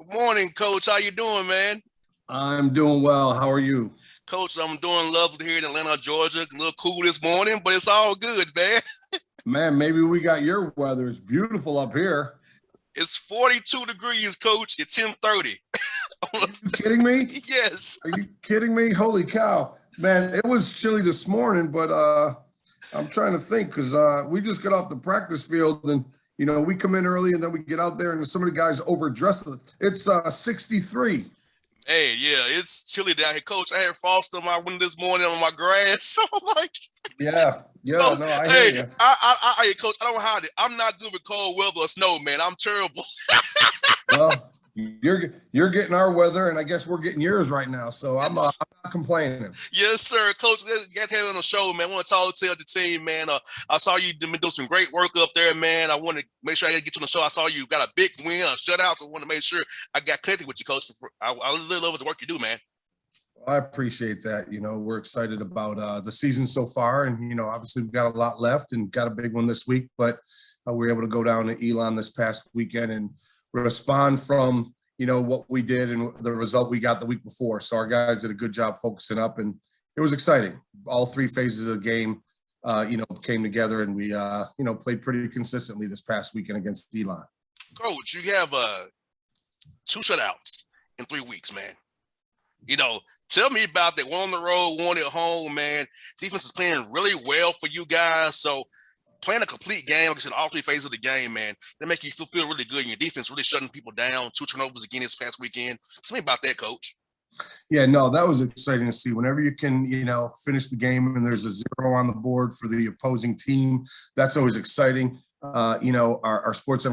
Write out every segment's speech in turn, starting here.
Good morning, Coach. How you doing, man? I'm doing well. How are you? Coach, I'm doing lovely here in Atlanta, Georgia. A little cool this morning, but it's all good, man. Man, maybe we got your weather. It's beautiful up here. It's 42 degrees, Coach. It's 10:30. Are you kidding me? Yes. Are you kidding me? Holy cow. Man, it was chilly this morning, but I'm trying to think because we just got off the practice field and we come in early and then we get out there and some of the guys overdressed. It's 63. Hey, yeah, it's chilly down here, Coach. I had frost on my window this morning on my grass. So I'm like, Yeah, yeah, Coach, no, I hear hey, you. hey, Coach, I don't hide it. I'm not good with cold weather or snow, man. I'm terrible. Well, you're getting our weather, and I guess we're getting yours right now. So I'm not complaining. Yes, sir. Coach, get to have on the show, man. I want to talk to the team, man. I saw you been doing some great work up there, man. I want to make sure I get you on the show. I saw you got a big win, a shutout, so I want to make sure I got connected with you, Coach. I really love the work you do, man. I appreciate that. We're excited about the season so far, and obviously we've got a lot left and got a big one this week. But we were able to go down to Elon this past weekend and respond from what we did and the result we got the week before. So our guys did a good job focusing up, and it was exciting. All three phases of the game, came together, and we played pretty consistently this past weekend against Elon. Coach, you have two shutouts in 3 weeks, man. Tell me about that. One on the road, one at home, man. Defense is playing really well for you guys. So playing a complete game, like I said, all three phases of the game, man, they make you feel really good. And your defense really shutting people down. 2 turnovers again this past weekend. Tell me about that, Coach. Yeah, no, that was exciting to see. Whenever you can, finish the game and there's a 0 on the board for the opposing team, that's always exciting. Our sports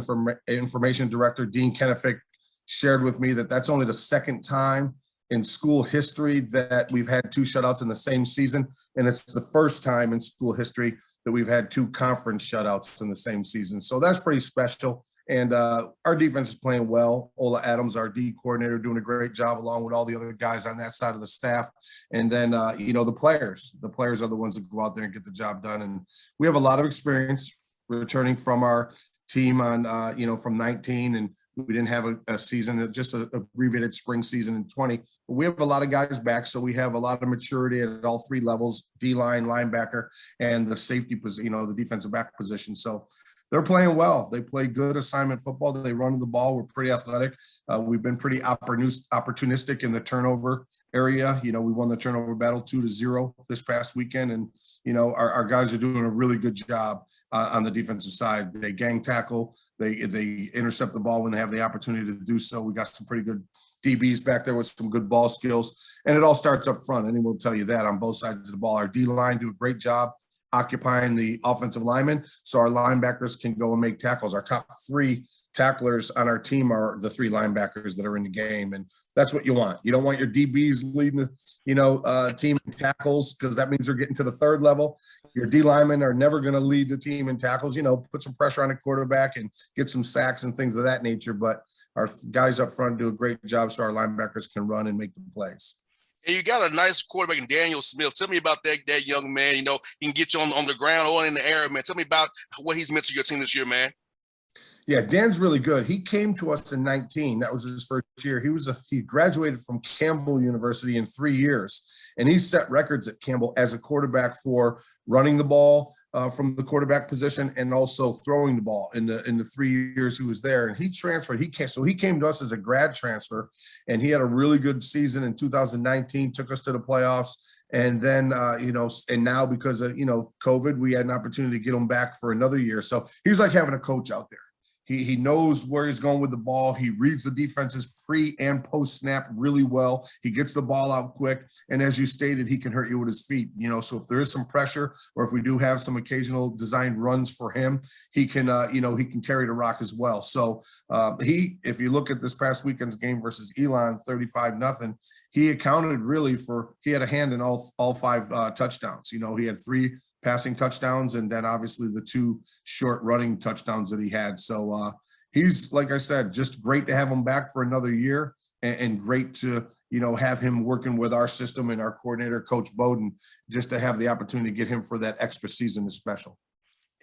information director, Dean Kennefick, shared with me that that's only the second time in school history that we've had 2 shutouts in the same season. And it's the first time in school history that we've had 2 conference shutouts in the same season. So that's pretty special. And our defense is playing well. Ola Adams, our D coordinator, doing a great job along with all the other guys on that side of the staff. And then, the players are the ones that go out there and get the job done. And we have a lot of experience returning from our team on, from 19, and we didn't have a season, just a abbreviated spring season in 20. But we have a lot of guys back, so we have a lot of maturity at all 3 levels: D-line, linebacker, and the safety position, the defensive back position. So they're playing well. They play good assignment football. They run the ball. We're pretty athletic. We've been pretty opportunistic in the turnover area. We won the turnover battle 2-0 this past weekend, and our guys are doing a really good job on the defensive side. They gang tackle. They intercept the ball when they have the opportunity to do so. We got some pretty good DBs back there with some good ball skills, and it all starts up front. Anyone will tell you that on both sides of the ball. Our D-line do a great job occupying the offensive linemen, so our linebackers can go and make tackles. Our top 3 tacklers on our team are the 3 linebackers that are in the game, and that's what you want. You don't want your DBs leading, team in tackles, because that means they're getting to the 3rd level. Your D linemen are never going to lead the team in tackles. Put some pressure on the quarterback and get some sacks and things of that nature. But our guys up front do a great job, so our linebackers can run and make the plays. And you got a nice quarterback in Daniel Smith. Tell me about that young man. He can get you on the ground or in the air, man. Tell me about what he's meant to your team this year, man. Yeah, Dan's really good. He came to us in 19. That was his first year. He graduated from Campbell University in 3 years, and he set records at Campbell as a quarterback for running the ball from the quarterback position and also throwing the ball in the 3 years he was there. And he transferred. He came to us as a grad transfer, and he had a really good season in 2019. Took us to the playoffs. And then, and now because of, COVID, we had an opportunity to get him back for another year. So he's like having a coach out there. He knows where he's going with the ball. He reads the defenses pre and post snap really well. He gets the ball out quick. And as you stated, he can hurt you with his feet. So if there is some pressure, or if we do have some occasional designed runs for him, he can carry the rock as well. So if you look at this past weekend's game versus Elon, 35-0, he accounted he had a hand in all 5 touchdowns. He had 3 passing touchdowns, and then obviously the 2 short running touchdowns that he had. So he's, like I said, just great to have him back for another year, and great to, have him working with our system and our coordinator, Coach Bowden, just to have the opportunity to get him for that extra season is special.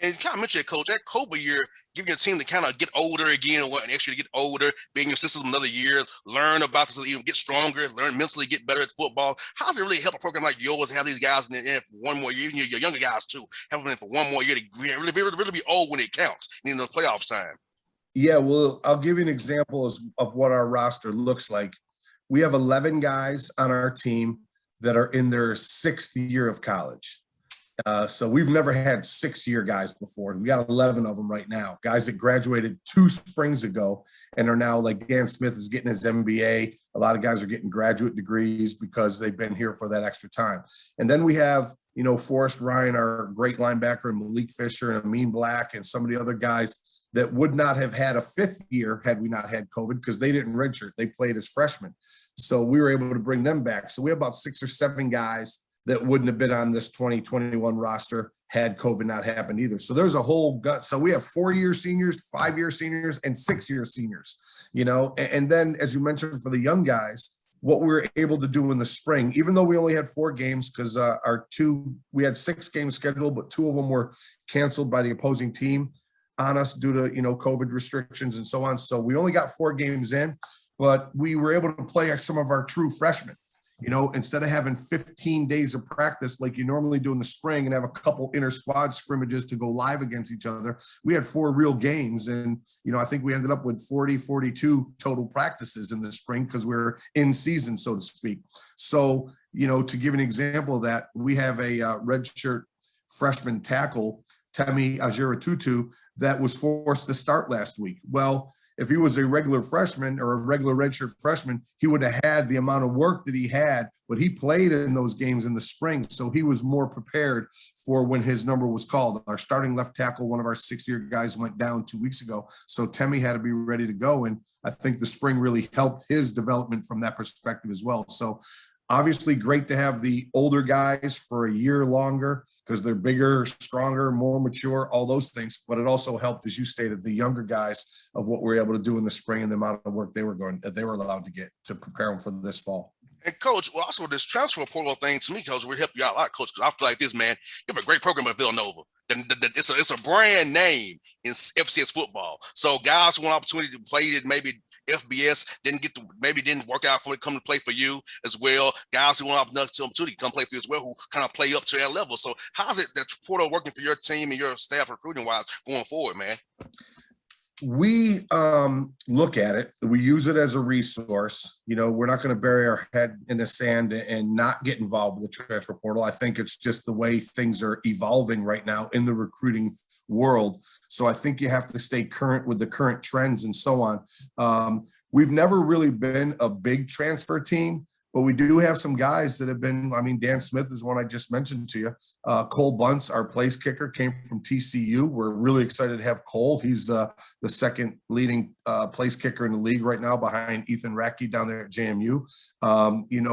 And kind of mentioned it, Coach, that COVID year, giving your team to kind of get older again, and what an extra to get older, be in your system another year, learn about this, even get stronger, learn mentally, get better at football. How does it really help a program like yours to have these guys in for one more year, your younger guys too, have them in for one more year to really be old when it counts in the playoffs time? Yeah, well, I'll give you an example of what our roster looks like. We have 11 guys on our team that are in their 6th year of college. So we've never had 6-year guys before. We got 11 of them right now, guys that graduated 2 springs ago and are now, like Dan Smith is getting his MBA. A lot of guys are getting graduate degrees because they've been here for that extra time. And then we have, Forrest Ryan, our great linebacker, and Malik Fisher and Amin Black and some of the other guys that would not have had a 5th year had we not had COVID, because they didn't redshirt. They played as freshmen. So we were able to bring them back. So we have about 6 or 7 guys that wouldn't have been on this 2021 roster had COVID not happened either. So there's a whole gut. So we have 4-year seniors, 5-year seniors, and 6-year seniors, and then, as you mentioned, for the young guys, what we were able to do in the spring, even though we only had 4 games, because we had 6 games scheduled, but 2 of them were canceled by the opposing team on us due to, COVID restrictions and so on. So we only got 4 games in, but we were able to play some of our true freshmen. Instead of having 15 days of practice like you normally do in the spring and have a couple inter squad scrimmages to go live against each other, we had 4 real games. And, I think we ended up with 42 total practices in the spring because we're in season, so to speak. So, to give an example of that, we have a redshirt freshman tackle, Temi Ajiratutu, that was forced to start last week. Well, if he was a regular freshman or a regular redshirt freshman, he would have had the amount of work that he had, but he played in those games in the spring. So he was more prepared for when his number was called. Our starting left tackle, one of our 6-year guys, went down 2 weeks ago. So Temi had to be ready to go. And I think the spring really helped his development from that perspective as well. So obviously great to have the older guys for a year longer because they're bigger, stronger, more mature, all those things. But it also helped, as you stated, the younger guys of what we were able to do in the spring and the amount of work they were allowed to get to prepare them for this fall. And Coach, well, also this transfer portal thing to me, Coach, will help you out a lot, Coach, because I feel like this, man, you have a great program at Villanova. It's a brand name in FCS football. So guys who want opportunity to play it, maybe FBS didn't work out for it, come to play for you as well. Guys who want opportunity to come play for you as well, who kind of play up to that level. So how's it that portal working for your team and your staff recruiting wise going forward, man? We look at it. We use it as a resource. We're not going to bury our head in the sand and not get involved with the transfer portal. I think it's just the way things are evolving right now in the recruiting world. So I think you have to stay current with the current trends and so on. We've never really been a big transfer team, but we do have some guys that have been, Dan Smith is one I just mentioned to you. Cole Bunce, our place kicker, came from TCU. We're really excited to have Cole. He's the second leading place kicker in the league right now behind Ethan Racky down there at JMU.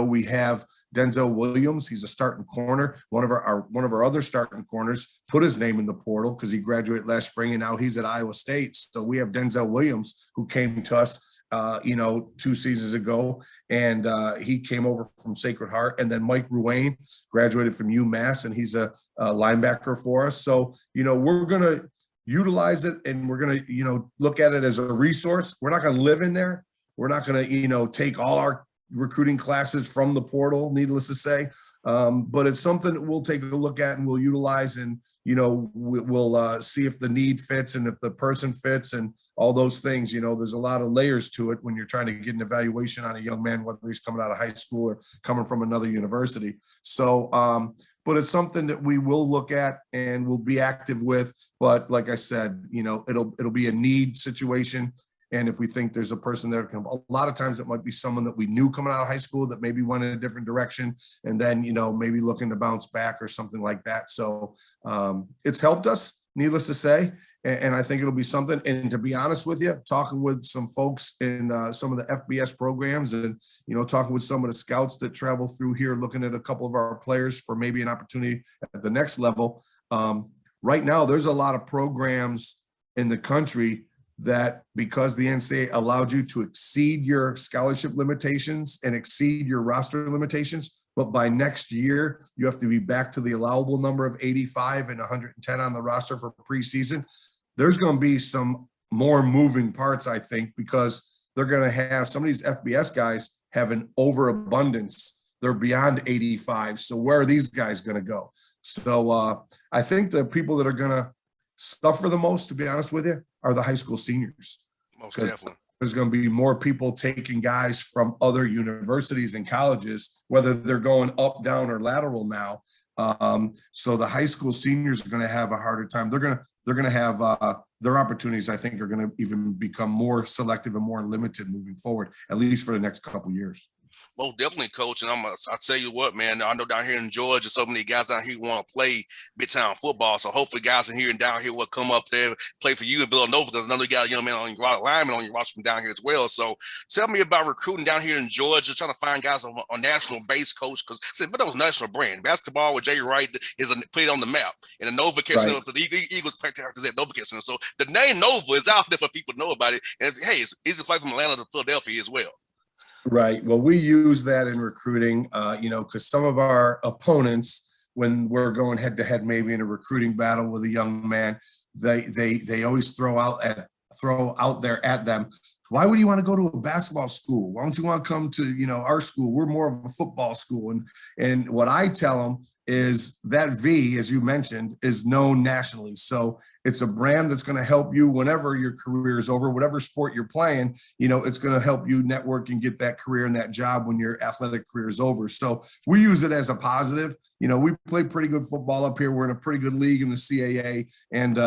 We have Denzel Williams. He's a starting corner. One of our other starting corners put his name in the portal because he graduated last spring and now he's at Iowa State. So we have Denzel Williams who came to us 2 seasons ago, and he came over from Sacred Heart. And then Mike Ruane graduated from UMass, and he's a linebacker for us. So, we're going to utilize it, and we're going to, look at it as a resource. We're not going to live in there. We're not going to, take all our recruiting classes from the portal, needless to say. But it's something that we'll take a look at and we'll utilize, and we'll see if the need fits and if the person fits and all those things. There's a lot of layers to it when you're trying to get an evaluation on a young man, whether he's coming out of high school or coming from another university. So but it's something that we will look at and we'll be active with. But like I said, it'll be a need situation. And if we think there's a person there, a lot of times it might be someone that we knew coming out of high school that maybe went in a different direction and then, maybe looking to bounce back or something like that. So it's helped us, needless to say. And I think it'll be something. And to be honest with you, talking with some folks in some of the FBS programs and, talking with some of the scouts that travel through here, looking at a couple of our players for maybe an opportunity at the next level. Right now, there's a lot of programs in the country that because the NCAA allowed you to exceed your scholarship limitations and exceed your roster limitations, but by next year, you have to be back to the allowable number of 85 and 110 on the roster for preseason. There's going to be some more moving parts, I think, because they're going to have some of these FBS guys have an overabundance. They're beyond 85. So where are these guys going to go? So I think the people that are going to suffer the most, to be honest with you, are the high school seniors. Most definitely. There's going to be more people taking guys from other universities and colleges, whether they're going up, down, or lateral now. So the high school seniors are going to have a harder time. They're going to have their opportunities, I think, are going to even become more selective and more limited moving forward, at least for the next couple of years. Most definitely, Coach. And I'll tell you what, man, I know down here in Georgia, so many guys down here want to play big-time football. So hopefully guys in here and down here will come up there, play for you in Villanova, because I know you got a young man on your lineman on your roster from down here as well. So tell me about recruiting down here in Georgia, trying to find guys on national base, Coach, because Villanova's a national brand. Basketball with Jay Wright is put on the map. And the Nova Center, right. So the Eagles practice at Nova Center. So the name Nova is out there for people to know about it. And it's easy to fly from Atlanta to Philadelphia as well. Right. Well, we use that in recruiting, because some of our opponents, when we're going head to head, maybe in a recruiting battle with a young man, they always throw out there at them, why would you want to go to a basketball school? Why don't you want to come to, our school? We're more of a football school. And what I tell them is that V, as you mentioned, is known nationally. So it's a brand that's going to help you whenever your career is over, whatever sport you're playing, it's going to help you network and get that career and that job when your athletic career is over. So we use it as a positive. We play pretty good football up here. We're in a pretty good league in the CAA. And,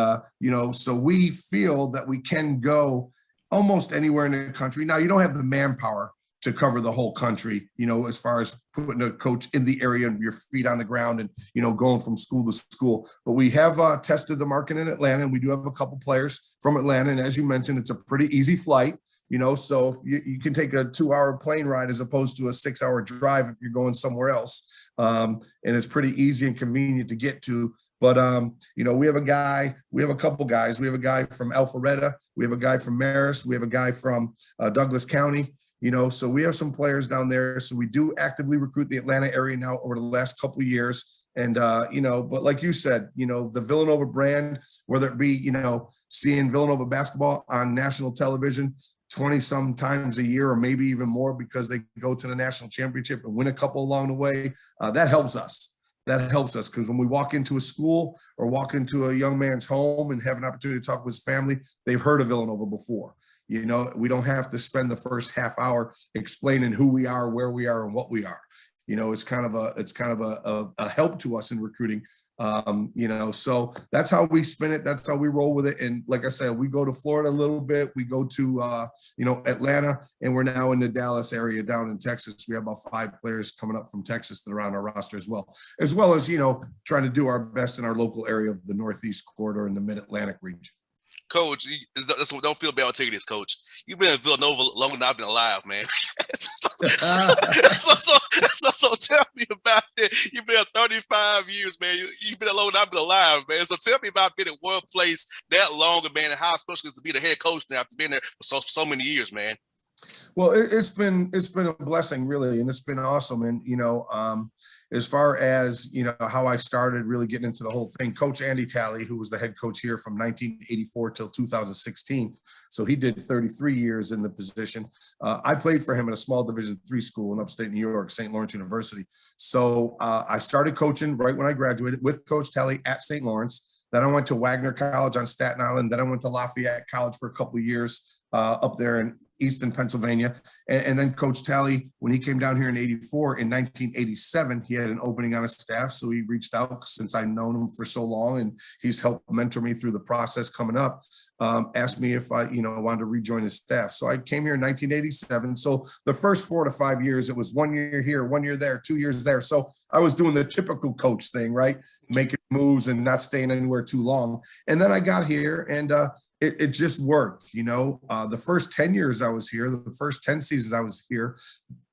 so we feel that we can go almost anywhere in the country. Now, you don't have the manpower to cover the whole country, as far as putting a coach in the area and your feet on the ground and, going from school to school. But we have tested the market in Atlanta, and we do have a couple players from Atlanta. And as you mentioned, it's a pretty easy flight, so if you can take a 2-hour plane ride as opposed to a 6-hour drive if you're going somewhere else. And it's pretty easy and convenient to get to. But, we have a couple guys. We have a guy from Alpharetta. We have a guy from Marist. We have a guy from Douglas County, so we have some players down there. So we do actively recruit the Atlanta area now over the last couple of years. And, but like you said, the Villanova brand, whether it be, seeing Villanova basketball on national television 20-some times a year, or maybe even more, because they go to the national championship and win a couple along the way, that helps us. That helps us, because when we walk into a school or walk into a young man's home and have an opportunity to talk with his family, they've heard of Villanova before. We don't have to spend the first half hour explaining who we are, where we are, and what we are. It's kind of a help to us in recruiting. So that's how we spin it. That's how we roll with it. And like I said, we go to Florida a little bit. We go to, Atlanta, and we're now in the Dallas area down in Texas. We have about 5 players coming up from Texas that are on our roster as well as, trying to do our best in our local area of the Northeast corridor and the Mid-Atlantic region. Coach, don't feel bad. I'll tell you this, Coach. You've been in Villanova longer than I've been alive, man. So tell me about that. You've been 35 years, man. You've been alone. I've been alive, man. So tell me about being in one place that long, man, and how special it is to be the head coach now after being there for so many years, man. Well, it's been a blessing, really, and it's been awesome. And as far as how I started really getting into the whole thing, Coach Andy Talley, who was the head coach here from 1984 till 2016, so he did 33 years in the position. I played for him at a small Division III school in upstate New York, St. Lawrence University. So I started coaching right when I graduated with Coach Talley at St. Lawrence. Then I went to Wagner College on Staten Island. Then I went to Lafayette College for a couple of years up there in Easton, Pennsylvania. And then Coach Talley, when he came down here in 84, in 1987, he had an opening on his staff. So he reached out, since I've known him for so long and he's helped mentor me through the process coming up, asked me if I, wanted to rejoin his staff. So I came here in 1987. So the first 4 to 5 years, it was 1 year here, 1 year there, 2 years there. So I was doing the typical coach thing, right? Making moves and not staying anywhere too long. And then I got here and, it just worked, the first 10 years I was here, the first 10 seasons I was here,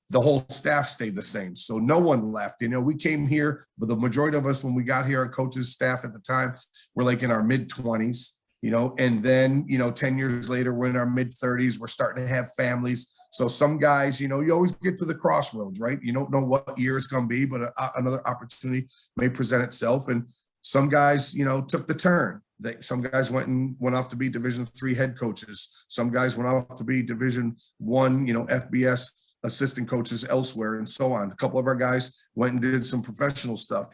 the whole staff stayed the same. So no one left. We came here, but the majority of us, when we got here, our coaches staff at the time were like in our mid-20s. and then, 10 years later, we're in our mid-30s, we're starting to have families. So some guys, you always get to the crossroads, right? You don't know what year it's going to be, but another opportunity may present itself. And some guys, took the turn. Some guys went off to be Division III head coaches. Some guys went off to be Division I, FBS assistant coaches elsewhere, and so on. A couple of our guys went and did some professional stuff,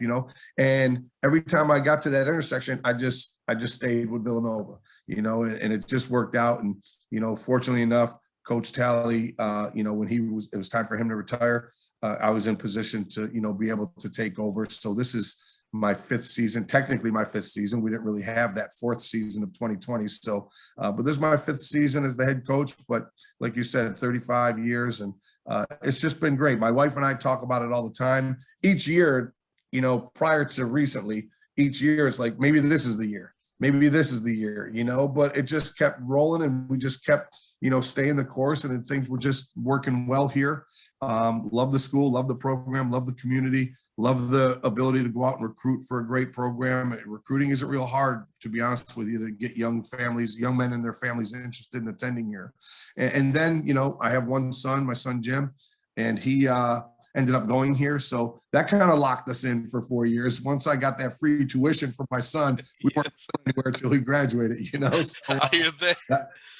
and every time I got to that intersection, I just stayed with Villanova, and it just worked out. And, fortunately enough, Coach Talley, when it was time for him to retire, I was in position to, be able to take over. So this is my fifth season, technically my fifth season. We didn't really have that fourth season of 2020. So, but this is my fifth season as the head coach. But like you said, 35 years, and it's just been great. My wife and I talk about it all the time. Each year, prior to recently, each year it's like, maybe this is the year. Maybe this is the year, but it just kept rolling, and we just kept, staying the course, and things were just working well here. Love the school, love the program, love the community, love the ability to go out and recruit for a great program. Recruiting isn't real hard, to be honest with you, to get young men and their families interested in attending here. And then, I have one son, my son, Jim, and he ended up going here. So that kind of locked us in for 4 years. Once I got that free tuition for my son, we weren't going anywhere until he graduated, So, I hear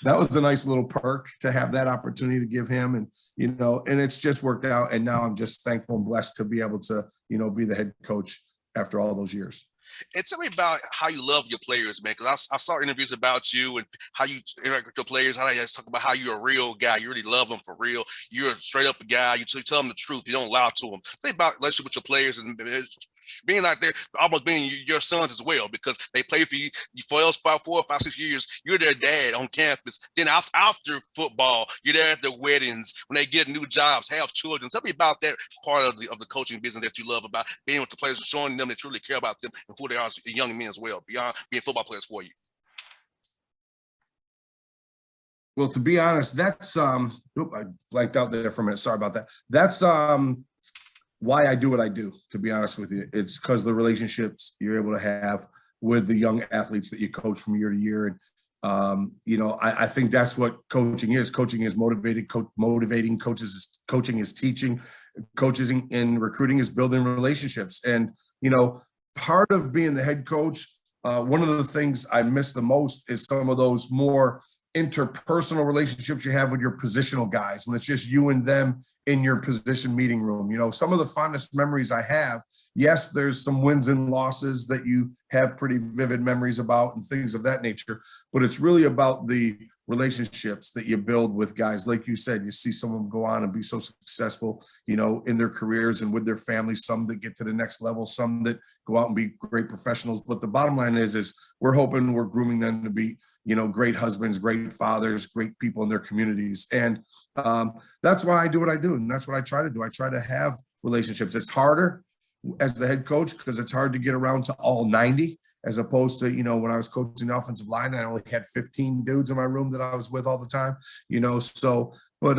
that was a nice little perk to have that opportunity to give him. And, and it's just worked out. And now I'm just thankful and blessed to be able to, be the head coach after all those years. And tell me about how you love your players, man, because I saw interviews about you and how you interact with your players, how you talk about how you're a real guy. You really love them for real. You're a straight up guy. You tell them the truth. You don't lie to them. Tell me about relationship with your players and being out there, almost being your sons as well, because they play for you for us 4 or 5, 6 years. You're their dad on campus. Then after football, you're there at their weddings, when they get new jobs, have children. Tell me about that part of the coaching business that you love, about being with the players, showing them that you really care about them and who they are as young men as well, beyond being football players for you. Well, to be honest, that's I blanked out there for a minute. Sorry about that. That's why I do what I do, to be honest with you. It's because the relationships you're able to have with the young athletes that you coach from year to year. And, I think that's what coaching is. Coaching is motivating coaches. Coaching is teaching. Coaching and recruiting is building relationships. And, part of being the head coach, one of the things I miss the most is some of those more interpersonal relationships you have with your positional guys, when it's just you and them in your position meeting room. Some of the fondest memories I have, yes, there's some wins and losses that you have pretty vivid memories about and things of that nature, but it's really about the relationships that you build with guys. Like you said, you see someone go on and be so successful, in their careers and with their families, some that get to the next level, some that go out and be great professionals. But the bottom line is we're grooming them to be, great husbands, great fathers, great people in their communities. And that's why I do what I do. And that's what I try to do. I try to have relationships. It's harder as the head coach because it's hard to get around to all 90. As opposed to, when I was coaching the offensive line, I only had 15 dudes in my room that I was with all the time, so, but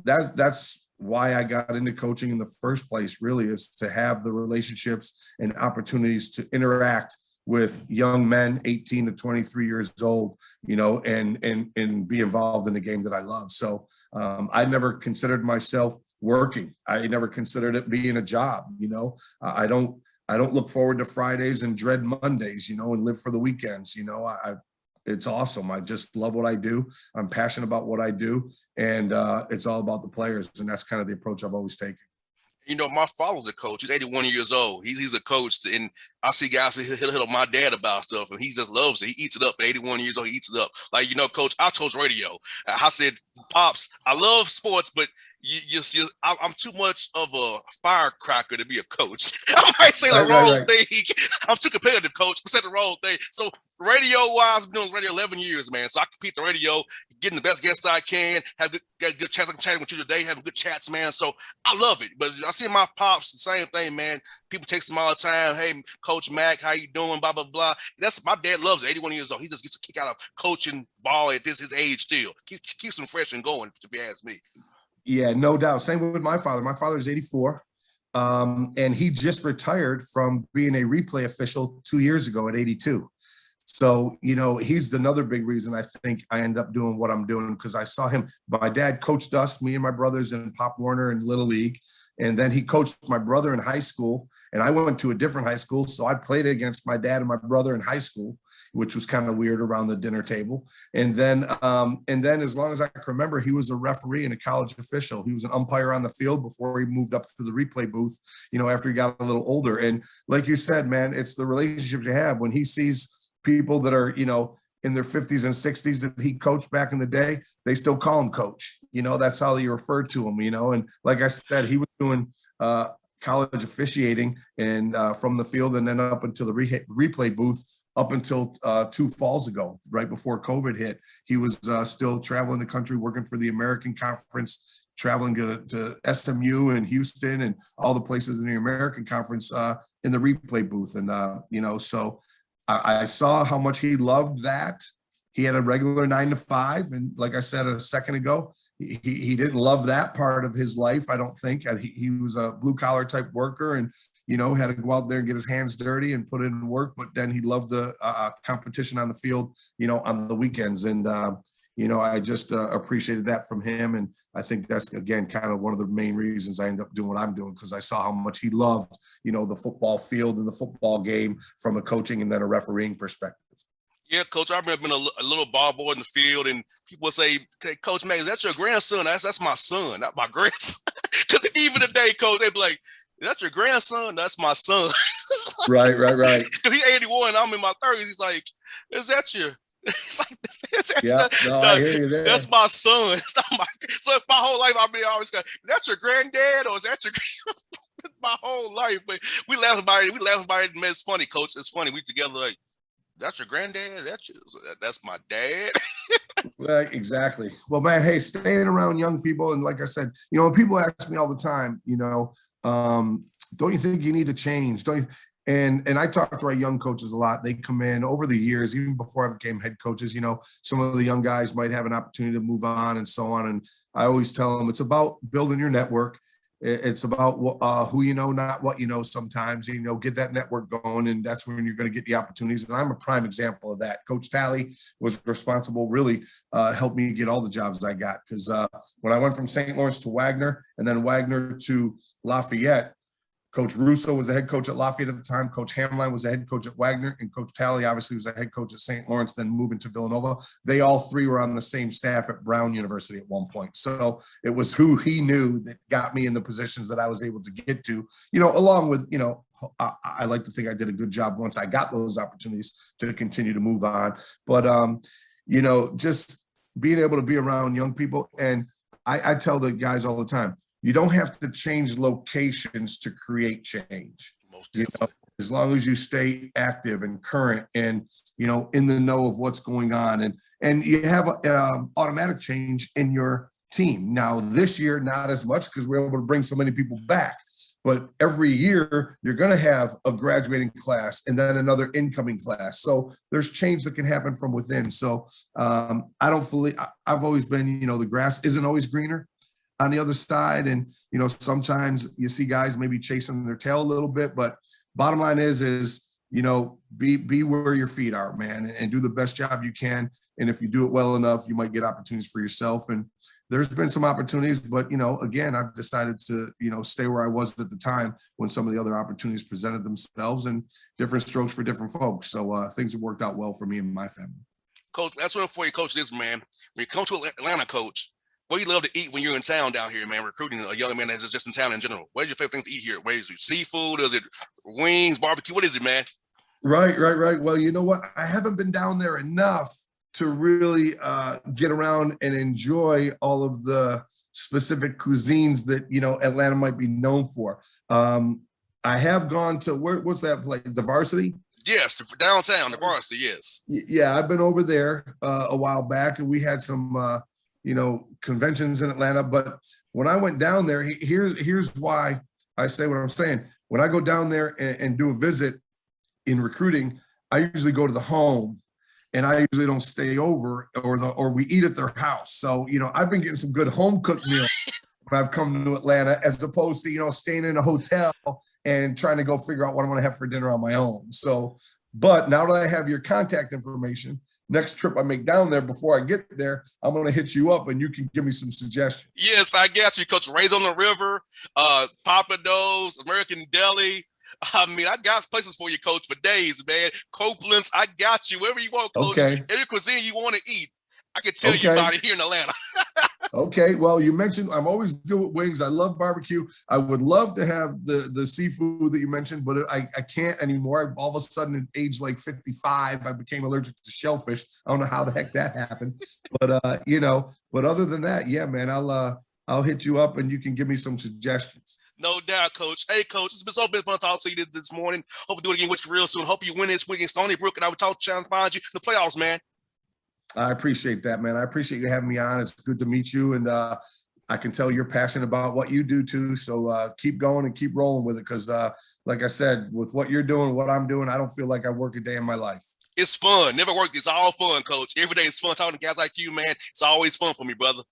that's why I got into coaching in the first place, really, is to have the relationships and opportunities to interact with young men, 18 to 23 years old, and be involved in the game that I love. So I never considered myself working. I never considered it being a job. I don't look forward to Fridays and dread Mondays, and live for the weekends. It's awesome. I just love what I do. I'm passionate about what I do, and it's all about the players. And that's kind of the approach I've always taken. My father's a coach. He's 81 years old. He's a coach, and I see guys he'll hit up my dad about stuff, and he just loves it. He eats it up. At 81 years old, he eats it up. Like, coach, I coach radio. I said, Pops, I love sports, but you see, I'm too much of a firecracker to be a coach. I might say the wrong thing. I'm too competitive, coach. I said the wrong thing. So radio-wise, I've been doing radio 11 years, man. So I compete the radio, getting the best guests I can, have good chats. I can chat with you today, having good chats, man. So I love it. But I see my pops, the same thing, man. People text him all the time. Hey, Coach Mac, how you doing? Blah, blah, blah. That's my dad loves it. 81 years old. He just gets a kick out of coaching ball at his age still. Keeps him fresh and going, if you ask me. Yeah, no doubt. Same with my father. My father's 84. And he just retired from being a replay official 2 years ago at 82. So, he's another big reason I think I end up doing what I'm doing, because I saw him. My dad coached us, me and my brothers, in Pop Warner and Little League. And then he coached my brother in high school. And I went to a different high school. So I played against my dad and my brother in high school, which was kind of weird around the dinner table. And then as long as I can remember, he was a referee and a college official. He was an umpire on the field before he moved up to the replay booth, after he got a little older. And like you said, man, it's the relationships you have when he sees people that are, in their 50s and 60s that he coached back in the day, they still call him coach. That's how they refer to him, and like I said, he was doing college officiating and from the field, and then up until the replay booth up until 2 falls ago, right before COVID hit. He was still traveling the country, working for the American Conference, traveling to SMU and Houston and all the places in the American Conference in the replay booth. And, so I saw how much he loved that. He had a regular 9 to 5. And like I said a second ago, he didn't love that part of his life, I don't think. He was a blue collar type worker and, had to go out there and get his hands dirty and put in work. But then he loved the competition on the field, on the weekends. And, I just appreciated that from him. And I think that's, again, kind of one of the main reasons I ended up doing what I'm doing, because I saw how much he loved, the football field and the football game from a coaching and then a refereeing perspective. Yeah, Coach, I remember being a little ball boy in the field, and people would say, hey, Coach Mack, is that your grandson? That's my son, not my grandson. Because even today, Coach, they'd be like, is that your grandson? That's my son. Right. Because he's 81, I'm in my 30s. He's like, is that your... It's like, I hear you there. That's my son. It's not my... So my whole life, I've been always going, is that your granddad or is that your... My whole life, but we laugh about it. And it's funny, Coach. It's funny. We together like, that's your granddad? That's my dad. Right, exactly. Well, man, hey, staying around young people, and like I said, when people ask me all the time, don't you think you need to change? Don't you? And I talk to our young coaches a lot. They come in over the years, even before I became head coaches, some of the young guys might have an opportunity to move on and so on. And I always tell them it's about building your network. It's about who you know, not what you know sometimes. Get that network going, and that's when you're going to get the opportunities. And I'm a prime example of that. Coach Talley was responsible, really helped me get all the jobs I got. Because when I went from St. Lawrence to Wagner and then Wagner to Lafayette, Coach Russo was the head coach at Lafayette at the time. Coach Hamline was the head coach at Wagner, and Coach Talley obviously was the head coach at St. Lawrence, then moving to Villanova. They all three were on the same staff at Brown University at one point. So it was who he knew that got me in the positions that I was able to get to, along with, I like to think I did a good job once I got those opportunities to continue to move on. But, just being able to be around young people. And I tell the guys all the time, you don't have to change locations to create change. As long as you stay active and current and, in the know of what's going on. And you have automatic change in your team. Now, this year, not as much because we're able to bring so many people back. But every year, you're going to have a graduating class and then another incoming class. So there's change that can happen from within. So I've always been, the grass isn't always greener on the other side. And, sometimes you see guys maybe chasing their tail a little bit, but bottom line is, be where your feet are, man, and do the best job you can. And if you do it well enough, you might get opportunities for yourself. And there's been some opportunities, but, again, I've decided to, stay where I was at the time when some of the other opportunities presented themselves, and different strokes for different folks. So things have worked out well for me and my family. Coach, that's one for you, Coach, this, man. When you come to Atlanta, Coach, what do you love to eat when you're in town down here, man, recruiting a young man that's just in town in general? What is your favorite thing to eat here? What is it, seafood? Is it wings, barbecue? What is it, man? Right. Well, you know what? I haven't been down there enough to really get around and enjoy all of the specific cuisines that, Atlanta might be known for. I have gone to, what's that place? The Varsity? Yes, downtown, the Varsity, yes. Yeah, I've been over there a while back, and we had some conventions in Atlanta. But when I went down there, here's why I say what I'm saying. When I go down there and do a visit in recruiting, I usually go to the home, and I usually don't stay over, or we eat at their house. So, I've been getting some good home cooked meals when I've come to Atlanta, as opposed to, staying in a hotel and trying to go figure out what I'm going to have for dinner on my own. So, But now that I have your contact information, next trip I make down there, before I get there, I'm going to hit you up and you can give me some suggestions. Yes, I got you, Coach. Rays on the River, Papa Do's, American Deli. I mean, I got places for you, Coach, for days, man. Copeland's, I got you. Wherever you want, Coach. Okay. Every cuisine you want to eat, I can tell you about it here in Atlanta. Okay. Well, you mentioned I'm always good with wings. I love barbecue. I would love to have the seafood that you mentioned, but I can't anymore. All of a sudden, at age like 55, I became allergic to shellfish. I don't know how the heck that happened, but you know. But other than that, yeah, man, I'll hit you up and you can give me some suggestions. No doubt, Coach. Hey, Coach, it's been so fun talking to you this morning. Hope we do it again with you real soon. Hope you win this week against Stony Brook, and I will talk to you and find you in the playoffs, man. I appreciate that, man. I appreciate you having me on. It's good to meet you, and I can tell you're passionate about what you do too. So keep going and keep rolling with it, because like I said, with what you're doing, what I'm doing, I don't feel like I work a day in my life. It's fun. Never work. It's all fun, Coach. Every day is fun talking to guys like you, man. It's always fun for me, brother.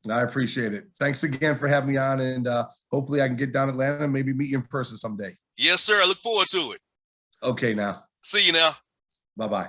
I appreciate it. Thanks again for having me on, and hopefully I can get down to Atlanta and maybe meet you in person someday. Yes, sir. I look forward to it. Okay, now. See you now. Bye-bye.